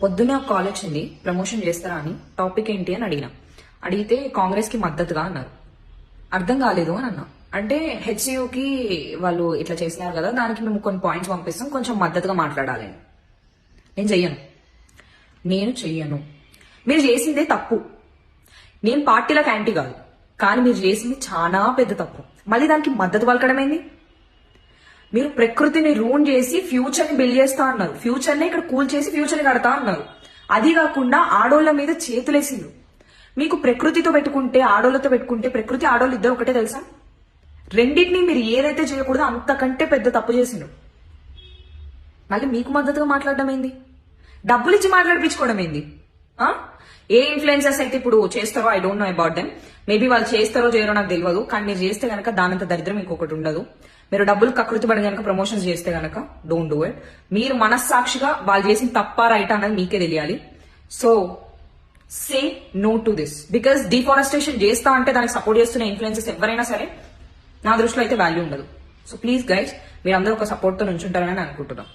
పొద్దునే ఒక కాల్ వచ్చింది, ప్రమోషన్ చేస్తారా అని. టాపిక్ ఏంటి అని అడిగితే కాంగ్రెస్ కి మద్దతుగా అన్నారు. అర్థం కాలేదు అని అన్నా. అంటే హెచ్సియుకి వాళ్ళు ఇట్లా చేసినారు కదా, దానికి మేము కొన్ని పాయింట్స్ పంపిస్తాం, కొంచెం మద్దతుగా మాట్లాడాలి. నేను చెయ్యను. మీరు చేసిందే తప్పు. నేను పార్టీలకు యాంటీ కాదు, కానీ మీరు చేసింది చాలా పెద్ద తప్పు. మళ్ళీ దానికి మద్దతు పలకడమేంది? మీరు ప్రకృతిని రూన్ చేసి ఫ్యూచర్ ని బిల్డ్ చేస్తా అన్నారు. ఫ్యూచర్ ని ఇక్కడ కూల్ చేసి ఫ్యూచర్ ని కడతా అన్నారు. అది కాకుండా ఆడోళ్ల మీద చేతులేసిండ్రు. మీకు ప్రకృతితో పెట్టుకుంటే, ఆడోళ్లతో పెట్టుకుంటే, ప్రకృతి ఆడోళ్ళు ఇద్దరు ఒకటే తెలుసా? రెండింటిని మీరు ఏదైతే చేయకూడదో అంతకంటే పెద్ద తప్పు చేసిండ్రు. మళ్ళీ మీకు మద్దతుగా మాట్లాడడం ఏంది? డబ్బులు ఇచ్చి మాట్లాడిపించుకోవడం ఏంది? ఏ ఇన్ఫ్లుయెన్సర్స్ అయితే ఇప్పుడు చేస్తారో, I don't know about them, maybe వాళ్ళు చేస్తారో చేయరో నాకు తెలియదు, కానీ మీరు చేస్తే గనక దానంత దరిద్రం ఇంకొకటి ఉండదు. మీరు డబ్బులు కకృతి పడి గనక ప్రమోషన్స్ చేస్తే గనక డోంట్ డూ ఇట్. మీరు మనస్సాక్షిగా వాళ్ళు చేసిన తప్పా రైట్ అనేది మీకే తెలియాలి. So say no to this, because deforestation చేస్తా అంటే దానికి సపోర్ట్ చేస్తున్న ఇన్ఫ్లుయెన్సెస్ ఎవరైనా సరే నా దృష్టిలో అయితే వాల్యూ ఉండదు. సో ప్లీజ్ గైస్, మీరు అందరూ ఒక సపోర్ట్ తో నుంచుంటారని అనుకుంటున్నాం.